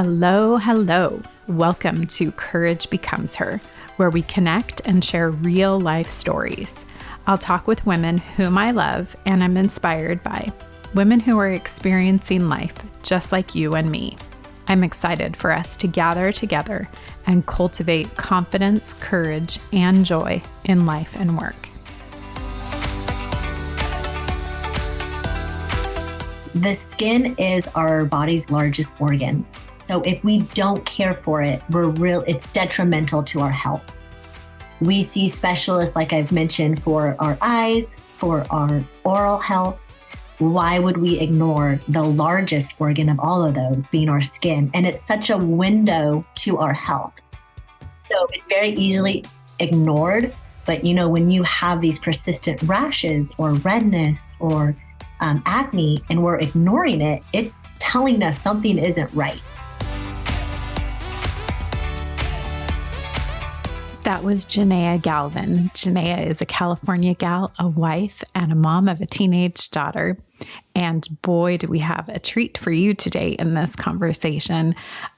Hello, hello. Welcome to Courage Becomes Her, where we connect and share real life stories. I'll talk with women whom I love and am inspired by, women who are experiencing life just like you and me. I'm excited for us to gather together and cultivate confidence, courage, and joy in life and work. The skin is our body's largest organ. So if we don't care for it, it's detrimental to our health. We see specialists, like I've mentioned, for our eyes, for our oral health. Why would we ignore the largest organ of all of those, being our skin? And it's such a window to our health. So it's very easily ignored. But when you have these persistent rashes or redness or acne and we're ignoring it, it's telling us something isn't right. That was Ginnaea Galvan. Ginnaea is a California gal, a wife, and a mom of a teenage daughter. And boy, do we have a treat for you today in this conversation.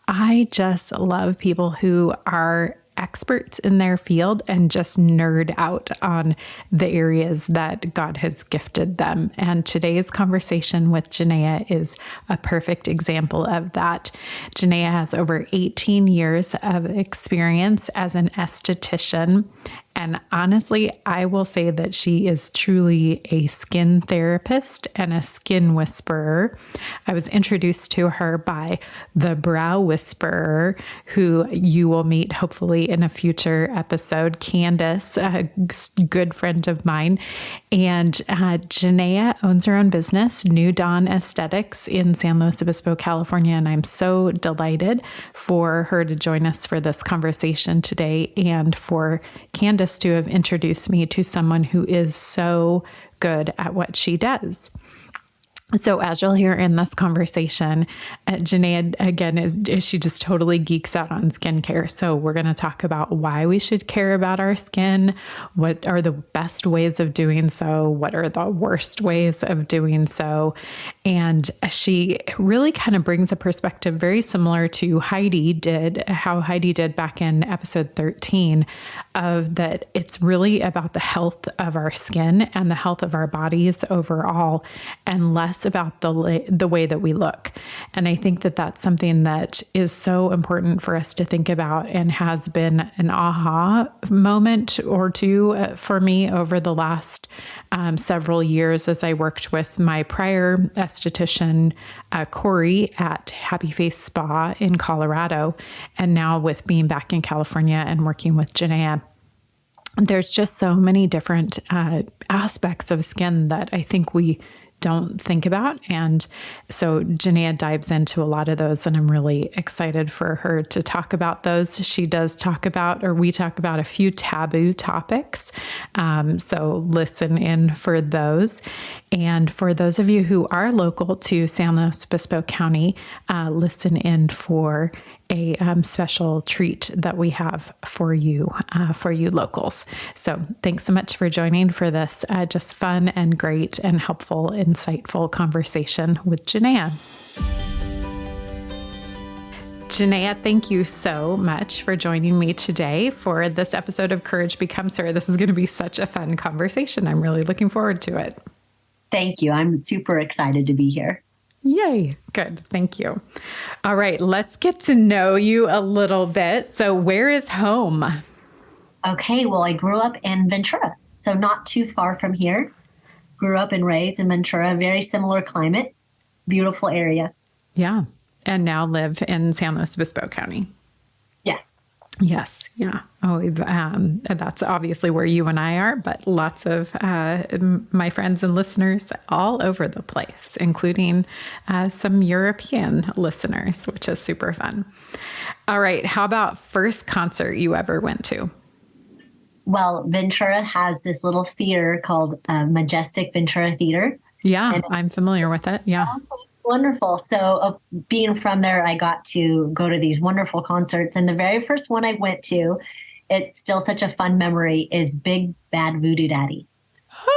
I just love people who are experts in their field and just nerd out on the areas that God has gifted them. And today's conversation with Ginnaea is a perfect example of that. Ginnaea has over 18 years of experience as an esthetician. And honestly, I will say that she is truly a skin therapist and a skin whisperer. I was introduced to her by the brow whisperer, who you will meet hopefully in a future episode, Candace, a good friend of mine. And Ginnaea owns her own business, New Dawn Esthetics in San Luis Obispo, California. And I'm so delighted for her to join us for this conversation today, and for Candace to have introduced me to someone who is so good at what she does. So as you'll hear in this conversation, Ginnaea, again, she just totally geeks out on skincare. So we're going to talk about why we should care about our skin, what are the best ways of doing so, what are the worst ways of doing so. And she really kind of brings a perspective very similar to how Heidi did back in episode 13, of that it's really about the health of our skin and the health of our bodies overall, and less about the way that we look. And I think that that's something that is so important for us to think about, and has been an aha moment or two for me over the last several years as I worked with my prior esthetician, Corey, at Happy Face Spa in Colorado, and now with being back in California and working with Ginnaea. There's just so many different aspects of skin that I think we don't think about. And so Ginnaea dives into a lot of those, and I'm really excited for her to talk about those. She does talk about, or we talk about, a few taboo topics. So listen in for those. And for those of you who are local to San Luis Obispo County, listen in for a special treat that we have for you locals. So thanks so much for joining for this just fun and great and helpful, insightful conversation with Ginnaea. Ginnaea, thank you so much for joining me today for this episode of Courage Becomes Her. This is going to be such a fun conversation. I'm really looking forward to it. Thank you. I'm super excited to be here. Yay. Good. Thank you. All right. Let's get to know you a little bit. So where is home? Okay. Well, I grew up in Ventura, so not too far from here. Grew up and raised in Ventura, very similar climate, beautiful area. Yeah. And now live in San Luis Obispo County. Yes. Yes. Yeah. Oh, that's obviously where you and I are, but lots of my friends and listeners all over the place, including some European listeners, which is super fun. All right. How about first concert you ever went to? Well, Ventura has this little theater called Majestic Ventura Theater. Yeah, I'm familiar with it. Yeah. Wonderful. So being from there, I got to go to these wonderful concerts. And the very first one I went to, it's still such a fun memory, is Big Bad Voodoo Daddy.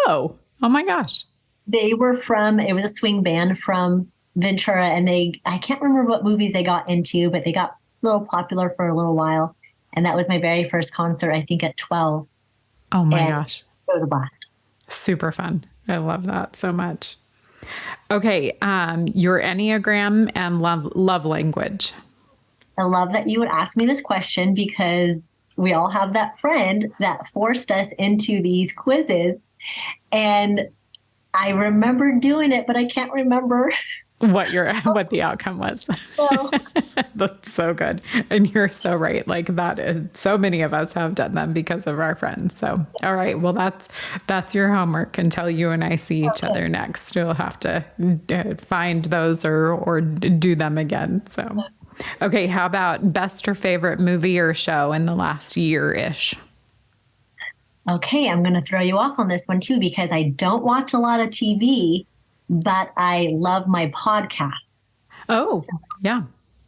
Oh my gosh. It was a swing band from Ventura, and I can't remember what movies they got into, but they got a little popular for a little while. And that was my very first concert, I think at 12. Oh my And gosh. it was a blast. Super fun. I love that so much. Okay. Your Enneagram and love language. I love that you would ask me this question because we all have that friend that forced us into these quizzes. And I remember doing it, but I can't remember What the outcome was. so. That's so good. And you're so right. Like that is, so many of us have done them because of our friends. So, all right. Well, that's your homework until you and I see each other next. You'll have to find those or do them again. So, okay. How about best or favorite movie or show in the last year-ish? Okay, I'm going to throw you off on this one too, because I don't watch a lot of TV, but I love my podcasts. Oh, so yeah.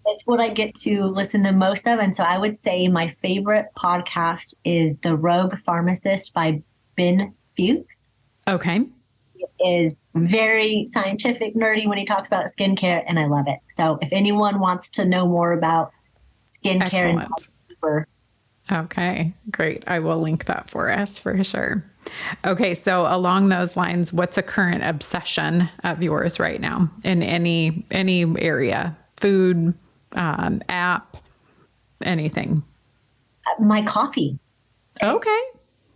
It's what I get to listen to most of. And so I would say my favorite podcast is The Rogue Pharmacist by Ben Fuchs. Okay. It is very scientific, nerdy when he talks about skincare, and I love it. So if anyone wants to know more about skincare, excellent. Okay, great. I will link that for us for sure. Okay, so along those lines, what's a current obsession of yours right now in any area? Food, app, anything? My coffee. Okay.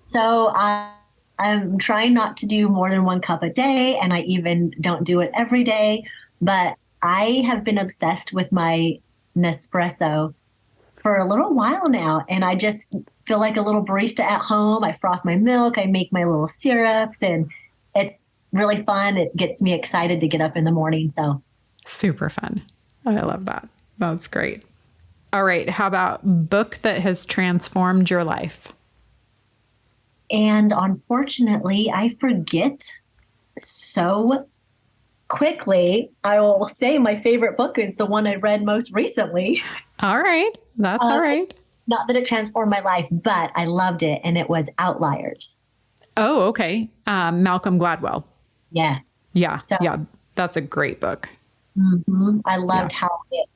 So I'm trying not to do more than 1 cup a day, and I even don't do it every day. But I have been obsessed with my Nespresso for a little while now, and I just feel like a little barista at home. I froth my milk, I make my little syrups, and it's really fun. It gets me excited to get up in the morning. So super fun. I love that. That's great. All right. How about book that has transformed your life? And unfortunately, I forget so quickly. I will say my favorite book is the one I read most recently. All right. That's all right. Not that it transformed my life, but I loved it. And it was Outliers. Oh, okay. Malcolm Gladwell. Yes. Yeah. So, yeah. That's a great book. Mm-hmm. I loved how it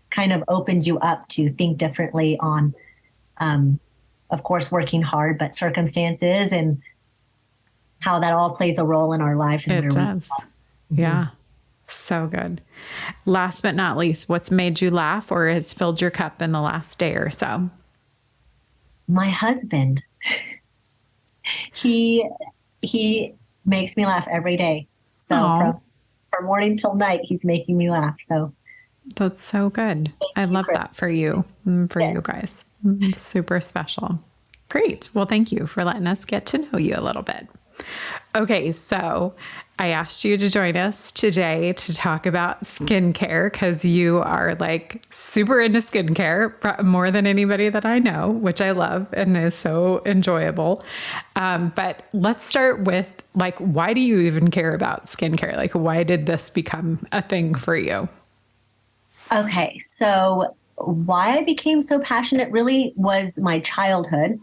kind of opened you up to think differently on, of course, working hard, but circumstances and how that all plays a role in our lives. And it does. Yeah. So good. Last but not least, what's made you laugh or has filled your cup in the last day or so? My husband. He makes me laugh every day. So from morning till night, he's making me laugh. So that's so good. I love that for you, you guys. It's super special. Great. Well, thank you for letting us get to know you a little bit. Okay, so I asked you to join us today to talk about skincare because you are like super into skincare more than anybody that I know, which I love and is so enjoyable. But let's start with like, why do you even care about skincare? Like, why did this become a thing for you? Okay, so why I became so passionate really was my childhood.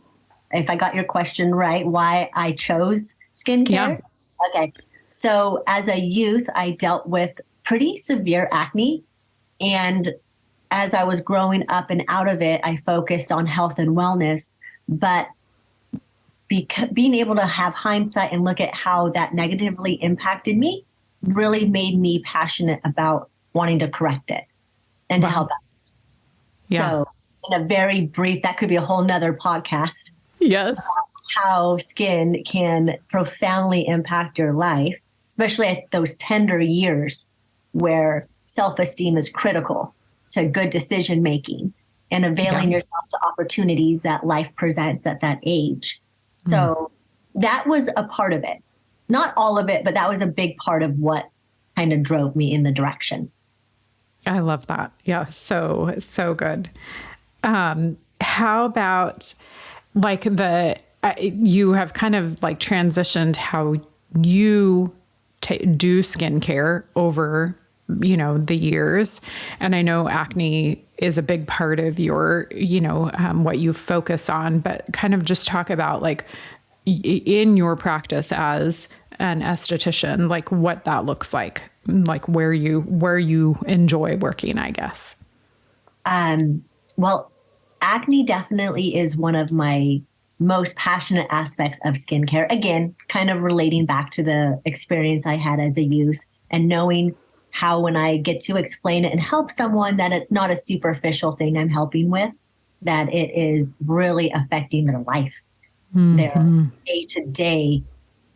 If I got your question right, why I chose skincare. Yeah. Okay. So as a youth, I dealt with pretty severe acne. And as I was growing up and out of it, I focused on health and wellness. But being able to have hindsight and look at how that negatively impacted me really made me passionate about wanting to correct it and to help out. Yeah. So in a very brief, that could be a whole nother podcast. Yes. How skin can profoundly impact your life, especially at those tender years where self-esteem is critical to good decision making and availing yourself to opportunities that life presents at that age. So that was a part of it. Not all of it, but that was a big part of what kind of drove me in the direction. I love that. Yeah. So good. How about like you have kind of like transitioned how you do skincare over, the years. And I know acne is a big part of your, what you focus on, but kind of just talk about like in your practice as an esthetician, like what that looks like like where you enjoy working, I guess? Well, acne definitely is one of my most passionate aspects of skincare. Again, kind of relating back to the experience I had as a youth and knowing how when I get to explain it and help someone that it's not a superficial thing I'm helping with, that it is really affecting their life, their day to day,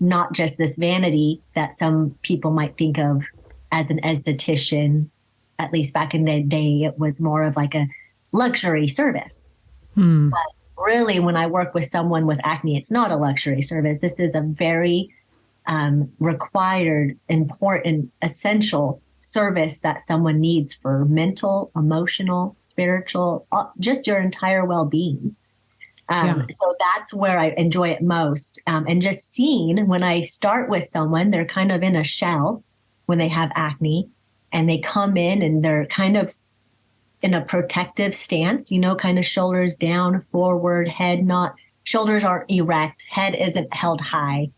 not just this vanity that some people might think of as an esthetician. At least back in the day, it was more of like a luxury service. But really, when I work with someone with acne, it's not a luxury service. This is a very required, important, essential service that someone needs for mental, emotional, spiritual, just your entire well-being. So that's where I enjoy it most. And just seeing when I start with someone, they're kind of in a shell when they have acne, and they come in and they're kind of in a protective stance, kind of shoulders down, forward, head not, shoulders aren't erect, head isn't held high.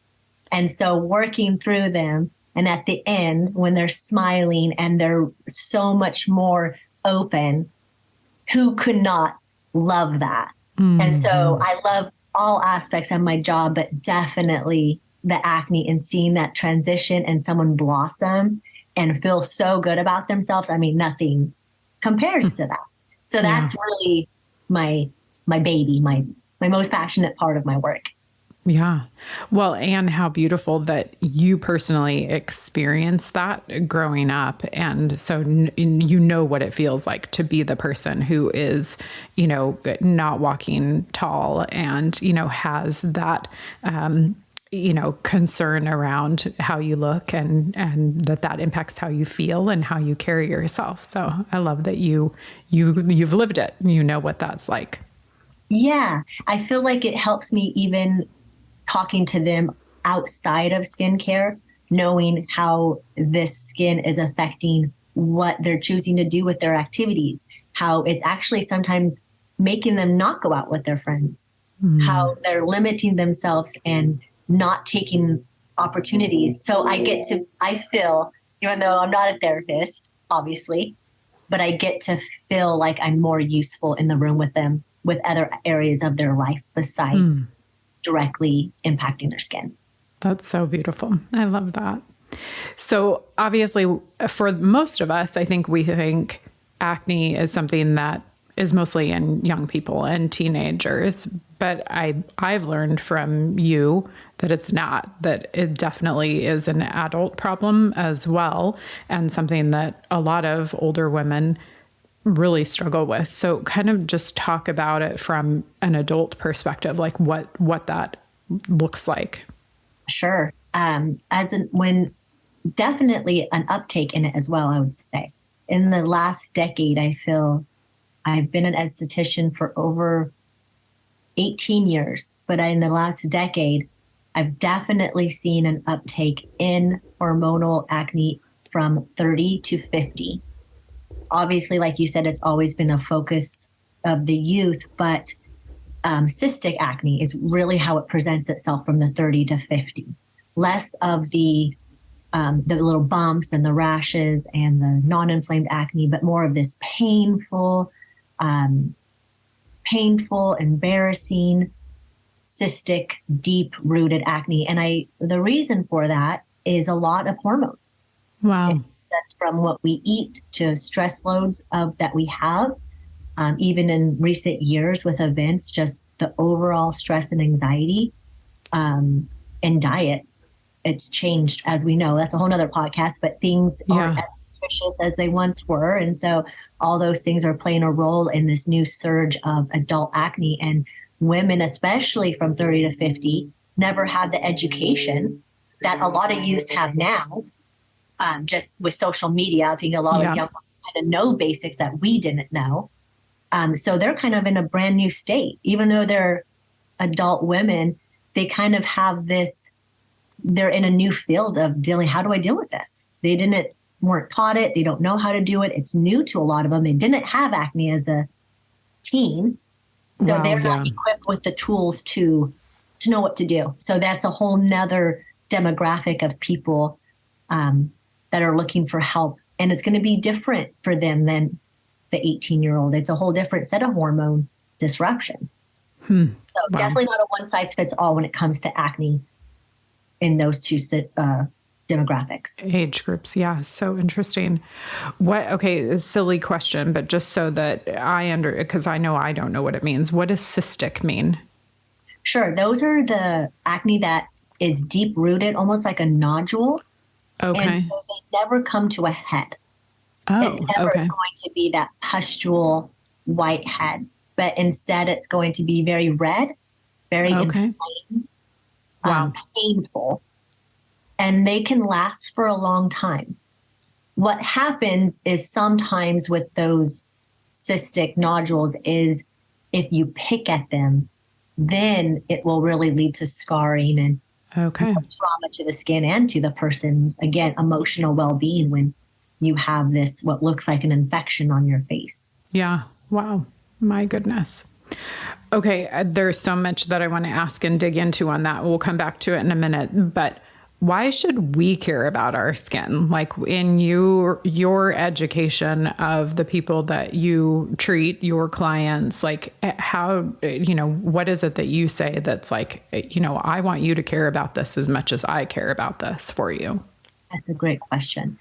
And so working through them, and at the end, when they're smiling and they're so much more open, who could not love that? And so I love all aspects of my job, but definitely the acne and seeing that transition and someone blossom and feel so good about themselves. I mean, nothing compares to that. So that's really my baby, my most passionate part of my work. Yeah. Well, and how beautiful that you personally experienced that growing up. And so, you know what it feels like to be the person who is, not walking tall and, has that, concern around how you look and that impacts how you feel and how you carry yourself. So I love that you've lived it. You know what that's like. Yeah. I feel like it helps me even talking to them outside of skincare, knowing how this skin is affecting what they're choosing to do with their activities, how it's actually sometimes making them not go out with their friends, how they're limiting themselves and not taking opportunities. So I feel, even though I'm not a therapist, obviously, but I get to feel like I'm more useful in the room with them with other areas of their life besides directly impacting their skin. That's so beautiful. I love that. So obviously for most of us, I think we think acne is something that is mostly in young people and teenagers, but I've learned from you that it's not, that it definitely is an adult problem as well, and something that a lot of older women really struggle with. So kind of just talk about it from an adult perspective, like what that looks like. Sure. When definitely an uptake in it as well, I would say. In the last decade, I feel I've been an esthetician for over 18 years, but in the last decade, I've definitely seen an uptake in hormonal acne from 30 to 50. Obviously, like you said, it's always been a focus of the youth, but cystic acne is really how it presents itself from the 30 to 50. Less of the little bumps and the rashes and the non-inflamed acne, but more of this painful, embarrassing, cystic, deep-rooted acne. And the reason for that is a lot of hormones. Wow. That's from what we eat to stress loads that we have. Even in recent years with events, just the overall stress and anxiety and diet, it's changed, as we know. That's a whole nother podcast, but things aren't as nutritious as they once were. And so all those things are playing a role in this new surge of adult acne. And women, especially from 30 to 50, never had the education that a lot of youth have now. Just with social media, I think a lot of young people kind of know basics that we didn't know. So they're kind of in a brand new state. Even though they're adult women, they kind of have they're in a new field of how do I deal with this? They weren't taught it. They don't know how to do it. It's new to a lot of them. They didn't have acne as a teen. So they're not equipped with the tools to know what to do. So that's a whole nother demographic of people that are looking for help. And it's going to be different for them than the 18-year-old. It's a whole different set of hormone disruption. So definitely not a one size fits all when it comes to acne in those two demographics. Age groups. Yeah. So interesting. Okay. A silly question, but just so that because I know I don't know what it means. What does cystic mean? Sure. Those are the acne that is deep rooted, almost like a nodule. Okay. And so they never come to a head. Oh, it never is going to be that pustule white head, but instead it's going to be very red, very inflamed, painful, and they can last for a long time. What happens is sometimes with those cystic nodules is if you pick at them, then it will really lead to scarring and trauma to the skin and to the person's, again, emotional well-being when you have this, what looks like an infection on your face. Yeah. Wow. My goodness. Okay. There's so much that I want to ask and dig into on that. We'll come back to it in a minute, but why should we care about our skin? Like in your education of the people that you treat, your clients, like how, what is it that you say that's like, I want you to care about this as much as I care about this for you? That's a great question.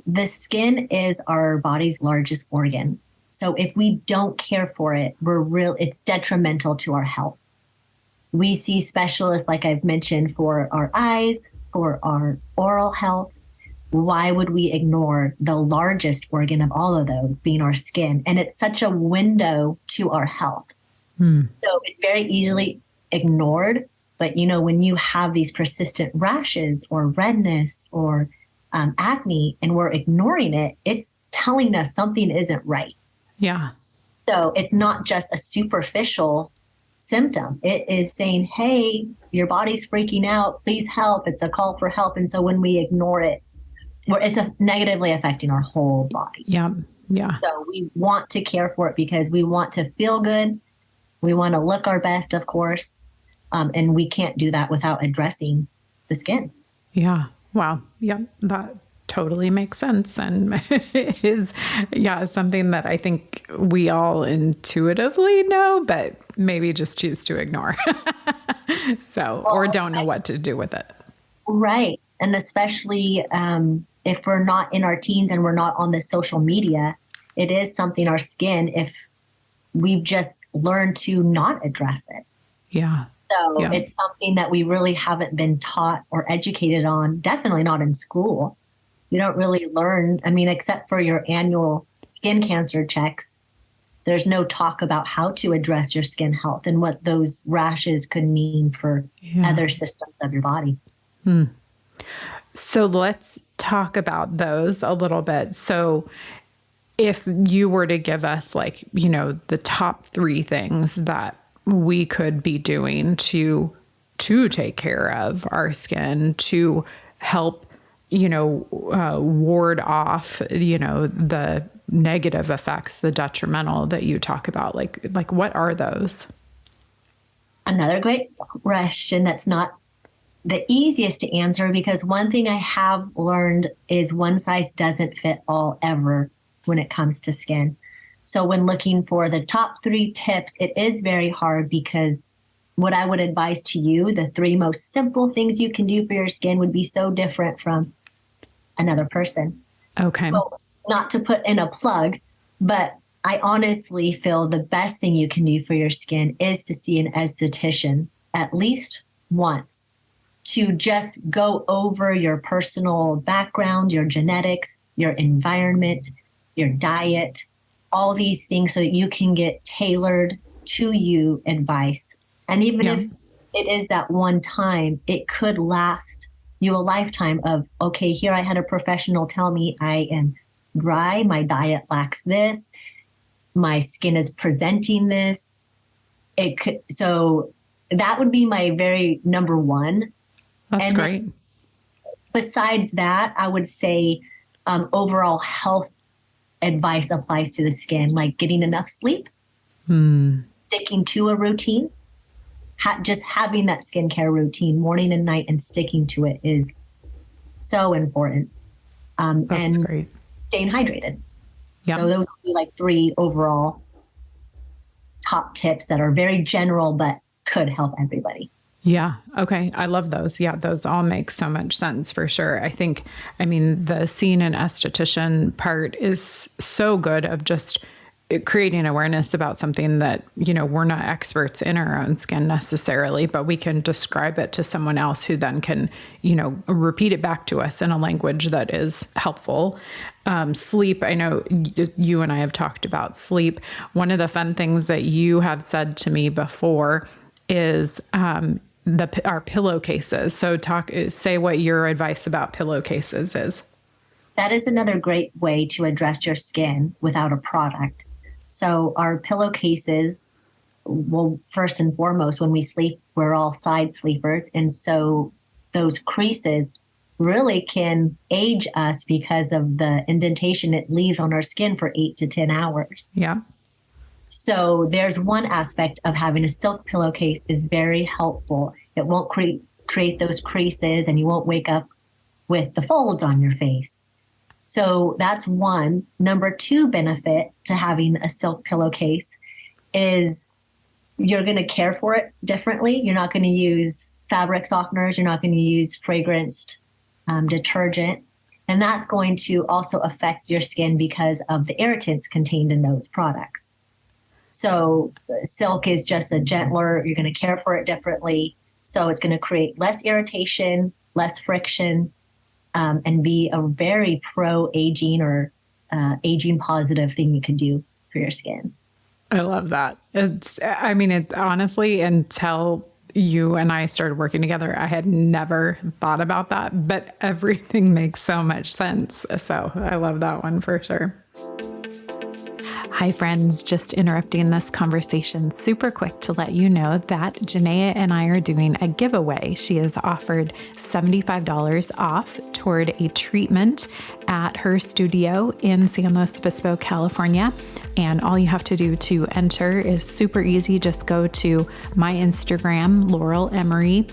The skin is our body's largest organ. So if we don't care for it, it's detrimental to our health. We see specialists, like I've mentioned, for our eyes, for our oral health. Why would we ignore the largest organ of all of those being our skin? And it's such a window to our health. So it's very easily ignored. But, when you have these persistent rashes or redness or acne and we're ignoring it, it's telling us something isn't right. Yeah. So it's not just a superficial symptom. It is saying, hey, your body's freaking out. Please help. It's a call for help. And so when we ignore it, it's negatively affecting our whole body. Yeah. Yeah. So we want to care for it because we want to feel good. We want to look our best, of course. And we can't do that without addressing the skin. Yeah. Wow. Yeah. That totally makes sense. And is, something that I think we all intuitively know, but maybe just choose to ignore. Or don't know what to do with it. Right. And especially if we're not in our teens and we're not on the social media, it is something, our skin, if we've just learned to not address it. Yeah. So it's something that we really haven't been taught or educated on, definitely not in school. You don't really learn, except for your annual skin cancer checks, there's no talk about how to address your skin health and what those rashes could mean for other systems of your body. So let's talk about those a little bit. So if you were to give us the top 3 things that we could be doing to take care of our skin, to help, ward off, the negative effects, the detrimental that you talk about, like what are those? Another great question that's not the easiest to answer, because one thing I have learned is one size doesn't fit all ever when it comes to skin. So when looking for the top 3 tips, it is very hard because what I would advise to you, the 3 most simple things you can do for your skin would be so different from another person. Okay. So not to put in a plug, but I honestly feel the best thing you can do for your skin is to see an esthetician at least once to just go over your personal background, your genetics, your environment, your diet, all these things so that you can get tailored to you advice. And even if it is that one time, it could last you a lifetime of, okay, here I had a professional tell me I am dry, my diet lacks this, my skin is presenting this. So that would be my very number one. That's great. Besides that, I would say overall health advice applies to the skin, like getting enough sleep, sticking to a routine, just having that skincare routine morning and night and sticking to it is So important. That's And great. staying hydrated. Yeah. So those would be like 3 overall top tips that are very general, but could help everybody. Yeah. Okay. I love those. Yeah. Those all make so much sense for sure. I mean, the seeing an esthetician part is so good of just creating awareness about something that, we're not experts in our own skin necessarily, but we can describe it to someone else who then can, repeat it back to us in a language that is helpful. Sleep. I know you and I have talked about sleep. One of the fun things that you have said to me before is, our pillowcases. So say what your advice about pillowcases is. That is another great way to address your skin without a product. So our pillowcases, well, first and foremost, when we sleep, we're all side sleepers. And so those creases really can age us because of the indentation it leaves on our skin for 8 to 10 hours. Yeah. So there's one aspect of having a silk pillowcase is very helpful. It won't create those creases and you won't wake up with the folds on your face. So that's one. Number 2 benefit to having a silk pillowcase is you're going to care for it differently. You're not going to use fabric softeners. You're not going to use fragranced detergent. And that's going to also affect your skin because of the irritants contained in those products. So silk is just a gentler, you're going to care for it differently. So it's going to create less irritation, less friction, and be a very pro-aging or aging positive thing you can do for your skin. I love that. It honestly, until you and I started working together, I had never thought about that, but everything makes so much sense. So I love that one for sure. Hi, friends. Just interrupting this conversation super quick to let you know that Ginnaea and I are doing a giveaway. She has offered $75 off toward a treatment at her studio in San Luis Obispo, California. And all you have to do to enter is super easy. Just go to my Instagram, Laurel Emery,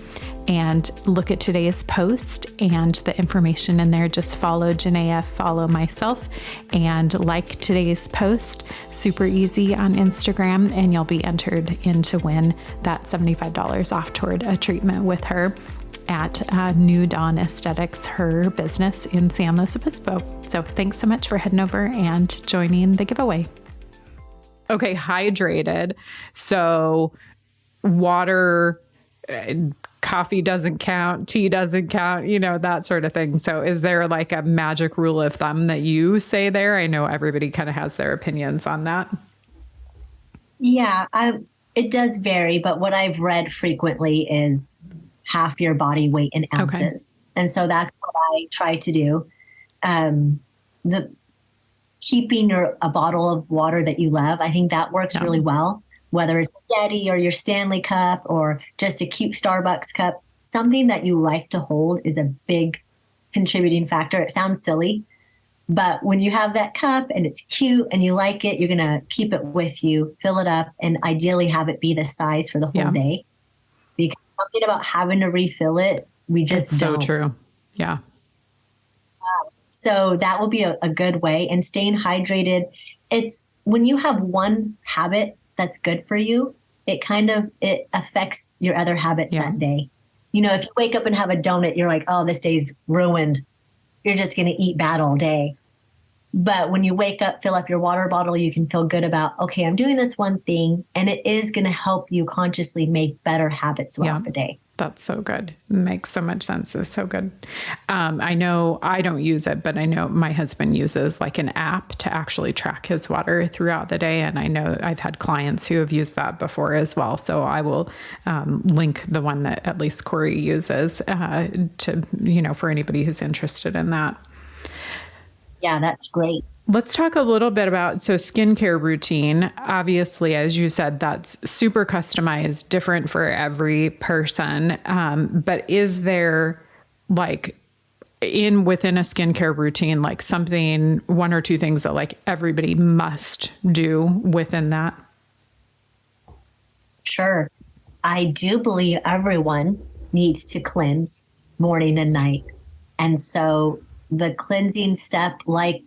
and look at today's post and the information in there. Just follow Ginnaea, follow myself, and like today's post. Super easy on Instagram, and you'll be entered in to win that $75 off toward a treatment with her at New Dawn Esthetics, her business in San Luis Obispo. So thanks so much for heading over and joining the giveaway. Okay, hydrated. So water, coffee doesn't count, tea doesn't count, that sort of thing. So is there like a magic rule of thumb that you say there? I know everybody kind of has their opinions on that. Yeah, it does vary, but what I've read frequently is half your body weight in ounces. Okay. And so that's what I try to do. Keeping a bottle of water that you love, I think that works really well. Whether it's a Yeti or your Stanley cup or just a cute Starbucks cup, something that you like to hold is a big contributing factor. It sounds silly, but when you have that cup and it's cute and you like it, you're going to keep it with you, fill it up, and ideally have it be the size for the whole day. Because something about having to refill it, we just don't. So true. Yeah. So that will be a good way. And staying hydrated, it's when you have one habit that's good for you, it affects your other habits that day. If you wake up and have a donut, you're like, oh, this day's ruined. You're just going to eat bad all day. But when you wake up, fill up your water bottle, you can feel good about, okay, I'm doing this one thing, and it is going to help you consciously make better habits throughout the day. That's so good. Makes so much sense. It's so good. I know I don't use it, but I know my husband uses like an app to actually track his water throughout the day. And I know I've had clients who have used that before as well. So I will link the one that at least Corey uses to, for anybody who's interested in that. Yeah, that's great. Let's talk a little bit about, skincare routine. Obviously, as you said, that's super customized, different for every person. But is there within a skincare routine, like something, 1 or 2 things that like everybody must do within that? Sure. I do believe everyone needs to cleanse morning and night. And so the cleansing step, like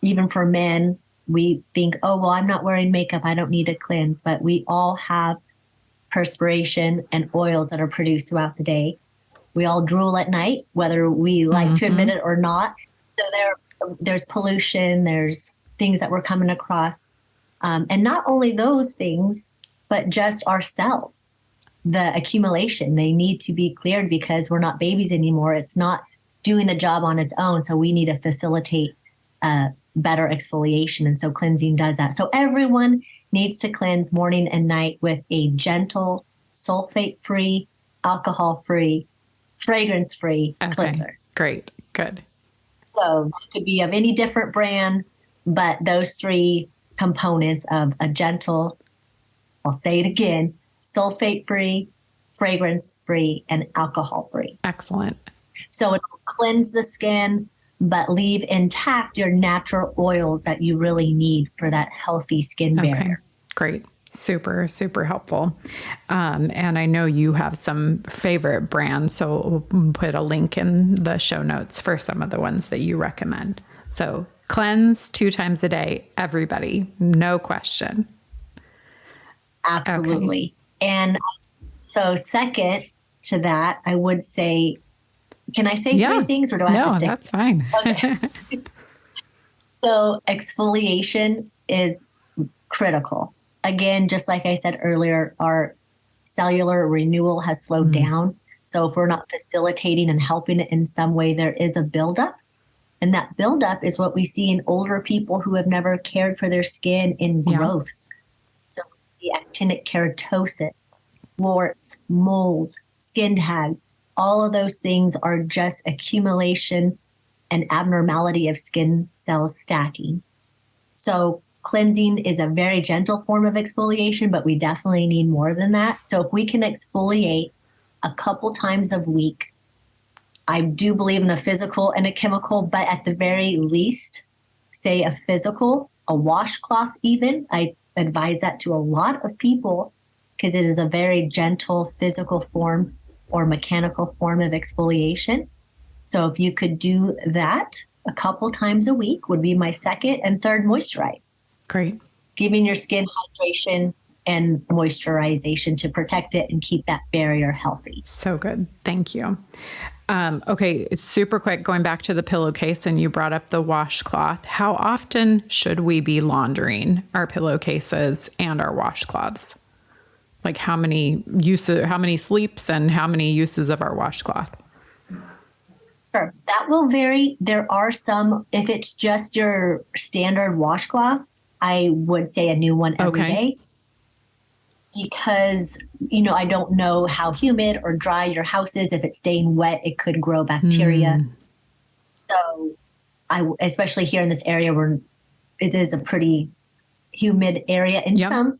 even for men, we think, oh, well, I'm not wearing makeup, I don't need to cleanse. But we all have perspiration and oils that are produced throughout the day. We all drool at night, whether we like to admit it or not. So there's pollution, there's things that we're coming across. And not only those things, but just our cells, the accumulation, they need to be cleared because we're not babies anymore. It's not doing the job on its own. So we need to facilitate better exfoliation. And so cleansing does that. So everyone needs to cleanse morning and night with a gentle, sulfate-free, alcohol-free, fragrance-free cleanser. Great. Good. So it could be of any different brand, but those three components of a gentle, I'll say it again, sulfate-free, fragrance-free, and alcohol-free. Excellent. So it'll cleanse the skin, but leave intact your natural oils that you really need for that healthy skin barrier. Great. Super, super helpful. And I know you have some favorite brands, so we'll put a link in the show notes for some of the ones that you recommend. So cleanse 2 times a day, everybody, no question. Absolutely. Okay. And so second to that, I would say, can I say 3 things or do I have to stick? No, that's fine. Okay. So exfoliation is critical. Again, just like I said earlier, our cellular renewal has slowed down. So if we're not facilitating and helping it in some way, there is a buildup. And that buildup is what we see in older people who have never cared for their skin in growths. So the actinic keratosis, warts, moles, skin tags, all of those things are just accumulation and abnormality of skin cells stacking. So cleansing is a very gentle form of exfoliation, but we definitely need more than that. So if we can exfoliate a couple times a week, I do believe in a physical and a chemical, but at the very least, say a physical, a washcloth even. I advise that to a lot of people because it is a very gentle physical form or mechanical form of exfoliation. So if you could do that a couple times a week would be my second, and third, moisturize. Great. Giving your skin hydration and moisturization to protect it and keep that barrier healthy. So good. Thank you. Okay, it's super quick. Going back to the pillowcase, and you brought up the washcloth. How often should we be laundering our pillowcases and our washcloths? Like how many sleeps and how many uses of our washcloth? Sure. That will vary. There are some, if it's just your standard washcloth, I would say a new one every day. Because, I don't know how humid or dry your house is. If it's staying wet, it could grow bacteria. So especially here in this area where it is a pretty humid area in some,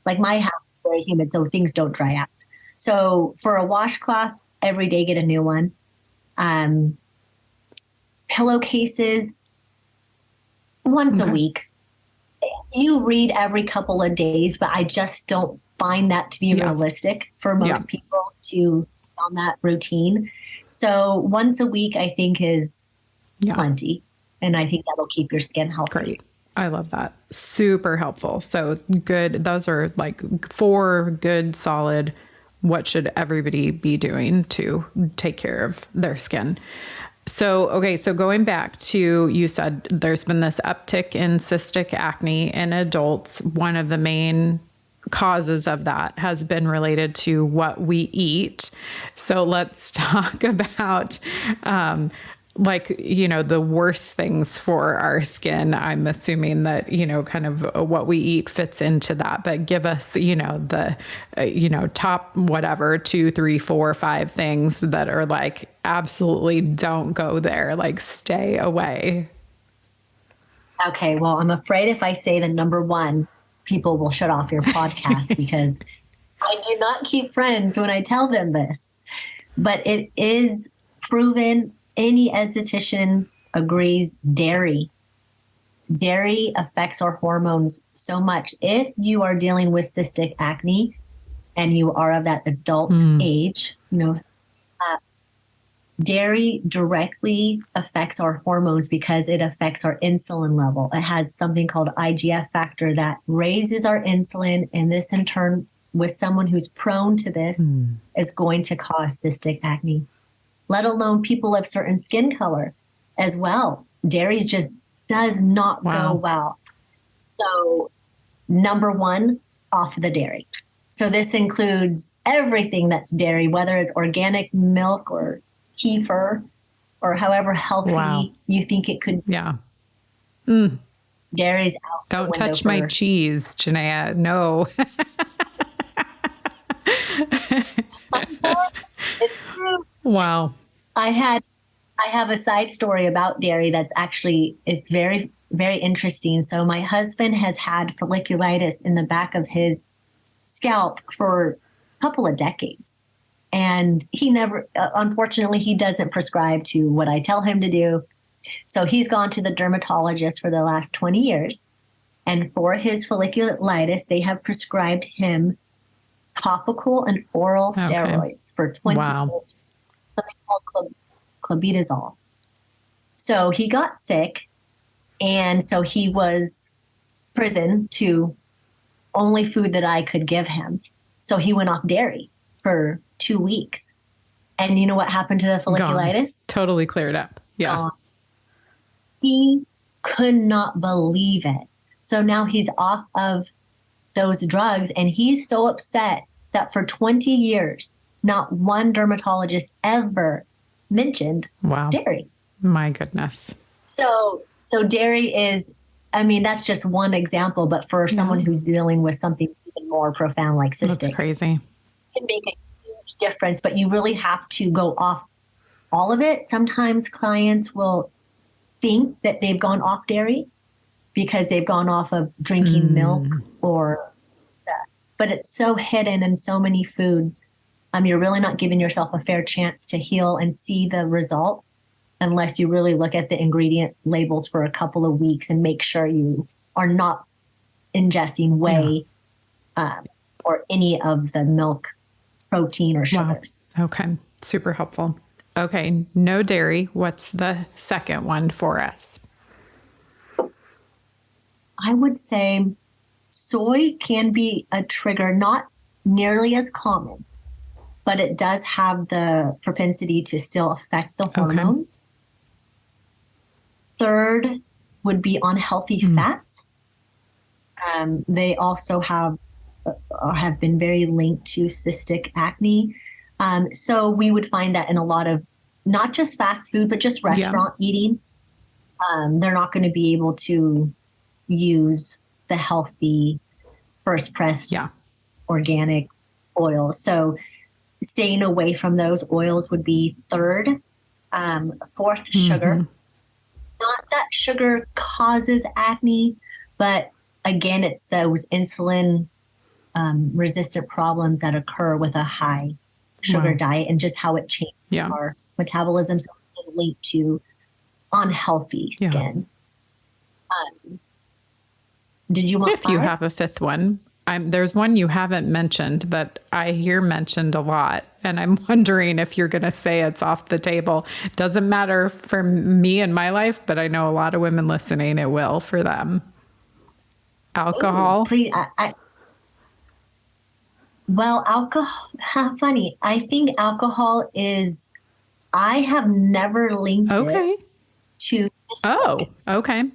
like my house is very humid, so things don't dry out. So for a washcloth, every day get a new one. Pillowcases, once a week. You read every couple of days, but I just don't find that to be realistic for most people to on that routine. So once a week, I think is plenty. And I think that'll keep your skin healthy. Great. I love that. Super helpful. So good. Those are like 4 good, solid, what should everybody be doing to take care of their skin? So going back to, you said there's been this uptick in cystic acne in adults. One of the main causes of that has been related to what we eat. So let's talk about, the worst things for our skin. I'm assuming that, kind of what we eat fits into that, but give us, the, top, whatever, 2, 3, 4, 5 things that are like, absolutely don't go there. Like stay away. Okay. Well, I'm afraid if I say the number 1, people will shut off your podcast because I do not keep friends when I tell them this, but it is proven. Any esthetician agrees dairy affects our hormones so much. If you are dealing with cystic acne and you are of that adult age, Dairy directly affects our hormones because it affects our insulin level. It has something called IGF factor that raises our insulin, and this in turn, with someone who's prone to this, is going to cause cystic acne, let alone people of certain skin color as well. Dairy just does not go well. So number one, off the dairy. So this includes everything that's dairy, whether it's organic milk or kefir or however healthy you think it could be. Yeah. Dairy's out. Don't touch my cheese, Ginnaea. No. It's true. Wow. I have a side story about dairy that's actually, it's very, very interesting. So my husband has had folliculitis in the back of his scalp for a couple of decades. And he never, unfortunately, he doesn't prescribe to what I tell him to do. So he's gone to the dermatologist for the last 20 years. And for his folliculitis, they have prescribed him topical and oral steroids for 20 years. Something called clobetasol. So he got sick. And so he was prison to only food that I could give him. So he went off dairy for 2 weeks. And you know what happened to the folliculitis? Gone. Totally cleared up. Yeah. He could not believe it. So now he's off of those drugs, and he's so upset that for 20 years, not one dermatologist ever mentioned dairy. My goodness. So dairy is, I mean, that's just one example, but for someone who's dealing with something even more profound like cystic, that's crazy. It can make a huge difference, but you really have to go off all of it. Sometimes clients will think that they've gone off dairy because they've gone off of drinking milk or that. But it's so hidden in so many foods. You're really not giving yourself a fair chance to heal and see the result unless you really look at the ingredient labels for a couple of weeks and make sure you are not ingesting whey or any of the milk protein or sugars. Wow. Okay. Super helpful. Okay. No dairy. What's the second one for us? I would say soy can be a trigger, not nearly as common, but it does have the propensity to still affect the hormones. Third would be unhealthy fats. They also have been very linked to cystic acne. So we would find that in a lot of not just fast food, but just restaurant eating. They're not going to be able to use the healthy first pressed organic oils. So staying away from those oils would be third. Fourth, sugar. Not that sugar causes acne, but again, it's those insulin resistant problems that occur with a high sugar diet and just how it changes our metabolism. So it linked to unhealthy skin. Did you want If you have a fifth one? There's one you haven't mentioned that I hear mentioned a lot, and I'm wondering if you're going to say it's off the table. Doesn't matter for me in my life, but I know a lot of women listening, it will for them. Alcohol. Ooh, please, well, alcohol, how funny. I think alcohol is, I have never linked it to this okay.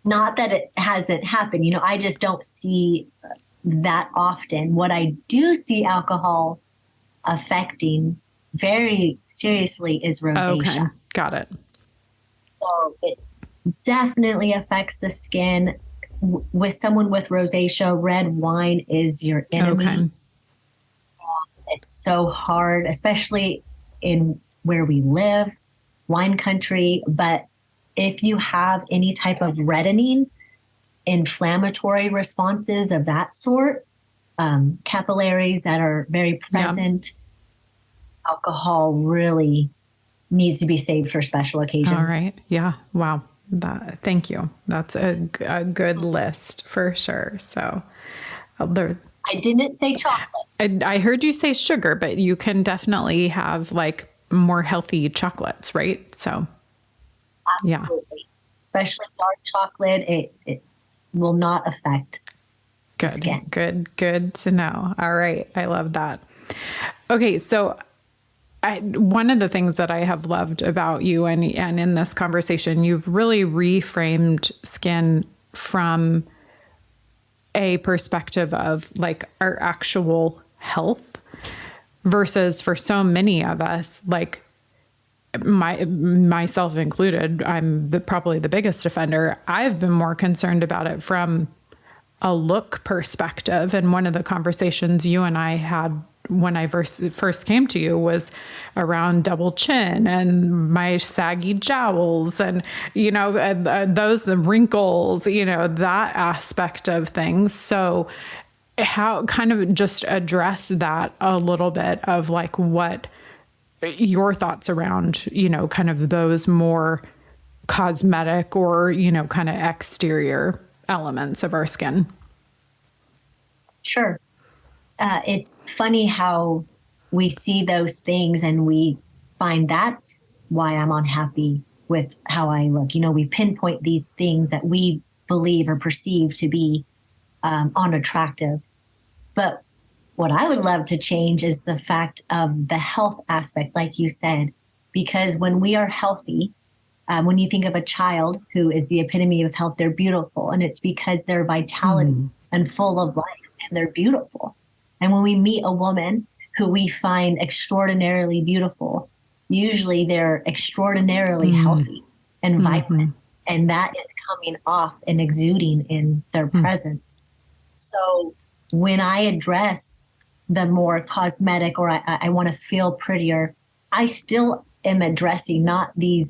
Not that it hasn't happened. You know, I just don't see that often. What I do see alcohol affecting very seriously is rosacea. Okay, got it. So it definitely affects the skin. With someone with rosacea, red wine is your enemy. Okay. It's so hard, especially in where we live, wine country. But if you have any type of reddening, inflammatory responses of that sort, capillaries that are very present, alcohol really needs to be saved for special occasions. All right. Yeah. Wow. Thank you. That's a good list for sure. So I didn't say chocolate. I heard you say sugar, but you can definitely have like more healthy chocolates, right? So, Absolutely. Especially dark chocolate, it will not affect the skin. Good to know. All right. I love that. Okay. So one of the things that I have loved about you and in this conversation, you've really reframed skin from a perspective of like our actual health versus for so many of us, like myself included, I'm probably the biggest offender. I've been more concerned about it from a look perspective. And one of the conversations you and I had when I first came to you was around double chin and my saggy jowls and, those wrinkles, that aspect of things. So how kind of just address that a little bit of like what your thoughts around, kind of those more cosmetic or, kind of exterior elements of our skin. Sure. It's funny how we see those things and we find that's why I'm unhappy with how I look. We pinpoint these things that we believe or perceive to be unattractive. But what I would love to change is the fact of the health aspect, like you said, because when we are healthy, when you think of a child who is the epitome of health, they're beautiful. And it's because they're vitality and full of life and they're beautiful. And when we meet a woman who we find extraordinarily beautiful, usually they're extraordinarily healthy and vibrant. And that is coming off and exuding in their presence. So when I address the more cosmetic or I want to feel prettier, I still am addressing not the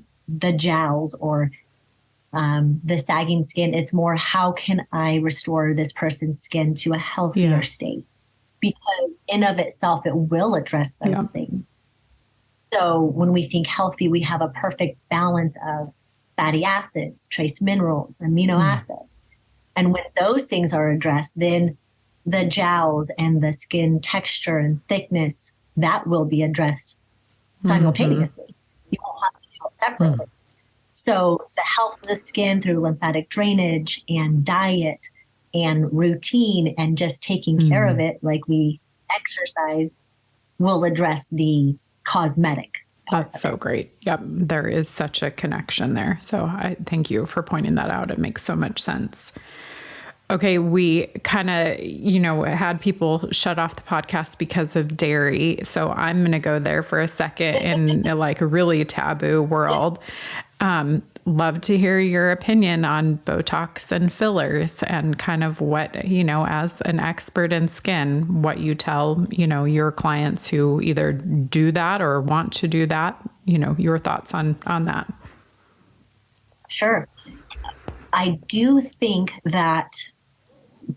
jowls or the sagging skin. It's more, how can I restore this person's skin to a healthier state? Because in of itself, it will address those things. So when we think healthy, we have a perfect balance of fatty acids, trace minerals, amino acids. And when those things are addressed, then the jowls and the skin texture and thickness, that will be addressed simultaneously. You won't have to do it separately. So the health of the skin through lymphatic drainage and diet and routine and just taking care of it like we exercise will address the cosmetic. That's so great. Yep. There is such a connection there. So I thank you for pointing that out. It makes so much sense. Okay. We kind of, had people shut off the podcast because of dairy. So I'm going to go there for a second in like a really taboo world. Love to hear your opinion on Botox and fillers and kind of what, as an expert in skin, what you tell, your clients who either do that or want to do that, your thoughts on that. Sure. I do think that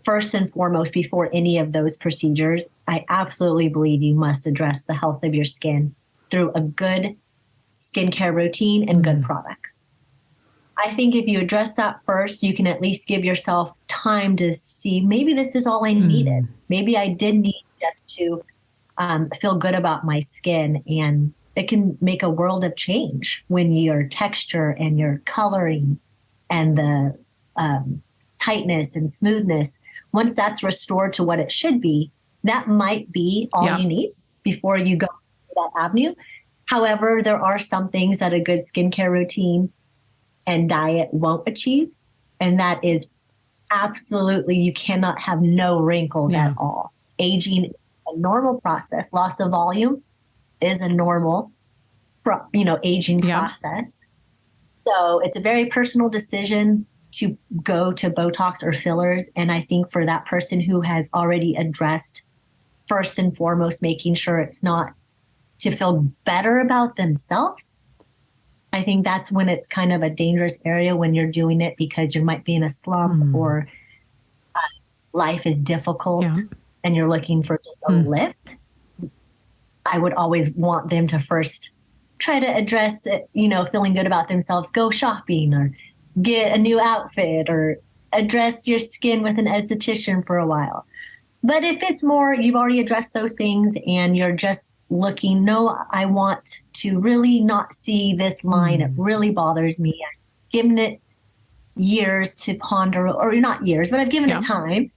first and foremost, before any of those procedures, I absolutely believe you must address the health of your skin through a good skincare routine and good products. I think if you address that first, you can at least give yourself time to see, maybe this is all I needed. Maybe I did need just to feel good about my skin. And it can make a world of change when your texture and your coloring and the tightness and smoothness, once that's restored to what it should be, that might be all you need before you go to that avenue. However, there are some things that a good skincare routine and diet won't achieve. And that is absolutely, you cannot have no wrinkles at all. Aging is a normal process. Loss of volume is a normal, aging process. So it's a very personal decision to go to Botox or fillers. And I think for that person who has already addressed, first and foremost, making sure it's not to feel better about themselves, I think that's when it's kind of a dangerous area when you're doing it because you might be in a slump or life is difficult and you're looking for just a lift. I would always want them to first try to address it, feeling good about themselves, go shopping or get a new outfit or address your skin with an esthetician for a while. But if it's more, you've already addressed those things and you're just looking, no, I want to really not see this line. It really bothers me. I've given it years to ponder, or not years, but I've given it time.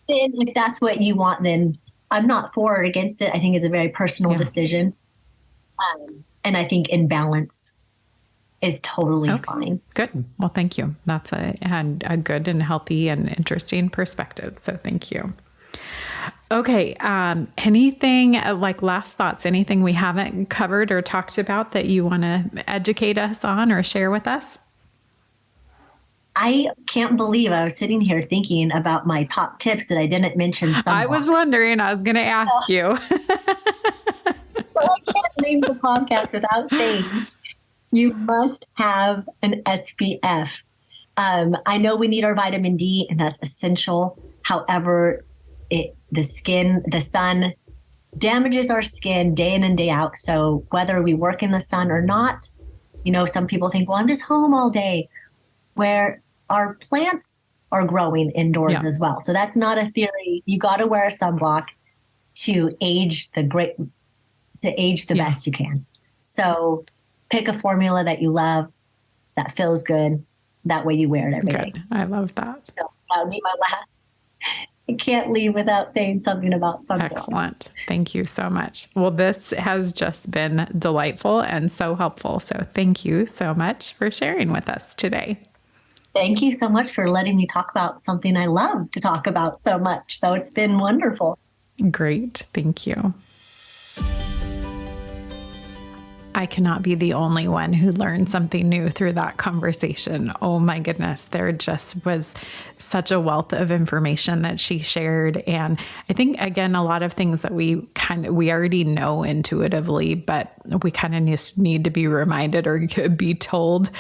Then if that's what you want, then I'm not for or against it. I think it's a very personal decision. And I think in balance is totally fine. Good. Well, thank you. That's a good and healthy and interesting perspective. So thank you. Okay. Anything like last thoughts, anything we haven't covered or talked about that you want to educate us on or share with us? I can't believe I was sitting here thinking about my top tips that I didn't mention. I was wondering, I was going to ask you. So I can't leave the podcast without saying you must have an SPF. I know we need our vitamin D, and that's essential. However, the sun damages our skin day in and day out. So whether we work in the sun or not, some people think, well, I'm just home all day, where our plants are growing indoors as well. So that's not a theory. You got to wear a sunblock to age the best you can. So pick a formula that you love, that feels good. That way you wear it every day. I love that. So that would be my last. I can't leave without saying something about sunblock. Excellent. Thank you so much. Well, this has just been delightful and so helpful. So thank you so much for sharing with us today. Thank you so much for letting me talk about something I love to talk about so much. So it's been wonderful. Great. Thank you. I cannot be the only one who learned something new through that conversation. Oh my goodness. There just was such a wealth of information that she shared. And I think, again, a lot of things that we already know intuitively, but we kind of just need to be reminded or be told,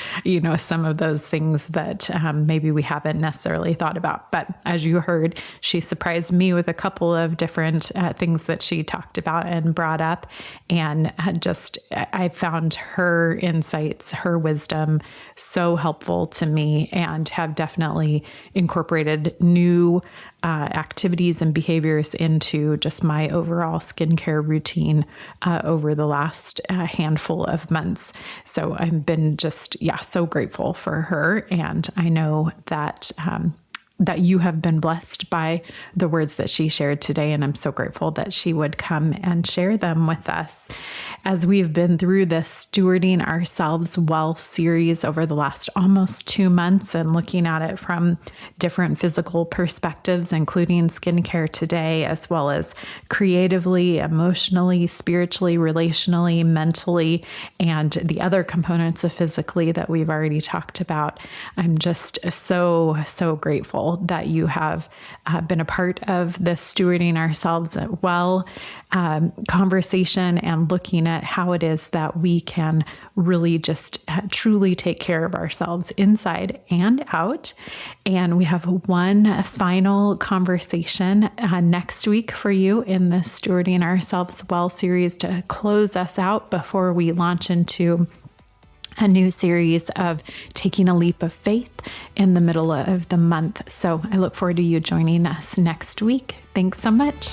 some of those things that maybe we haven't necessarily thought about. But as you heard, she surprised me with a couple of different things that she talked about and brought up. And I found her insights, her wisdom so helpful to me, and have definitely incorporated new activities and behaviors into just my overall skincare routine over the last handful of months. So I've been just, so grateful for her. And I know that that you have been blessed by the words that she shared today. And I'm so grateful that she would come and share them with us. As we've been through this Stewarding Ourselves Well series over the last almost 2 months and looking at it from different physical perspectives, including skincare today, as well as creatively, emotionally, spiritually, relationally, mentally, and the other components of physically that we've already talked about. I'm just so, so grateful that you have been a part of this Stewarding Ourselves Well conversation and looking at how it is that we can really just truly take care of ourselves inside and out. And we have one final conversation next week for you in this Stewarding Ourselves Well series to close us out before we launch into a new series of taking a leap of faith in the middle of the month. So I look forward to you joining us next week. Thanks so much.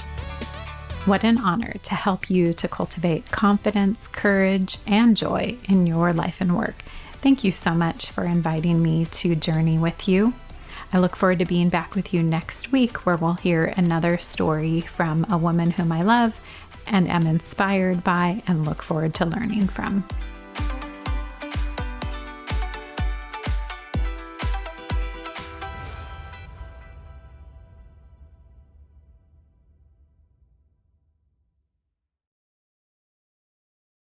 What an honor to help you to cultivate confidence, courage, and joy in your life and work. Thank you so much for inviting me to journey with you. I look forward to being back with you next week, where we'll hear another story from a woman whom I love and am inspired by and look forward to learning from.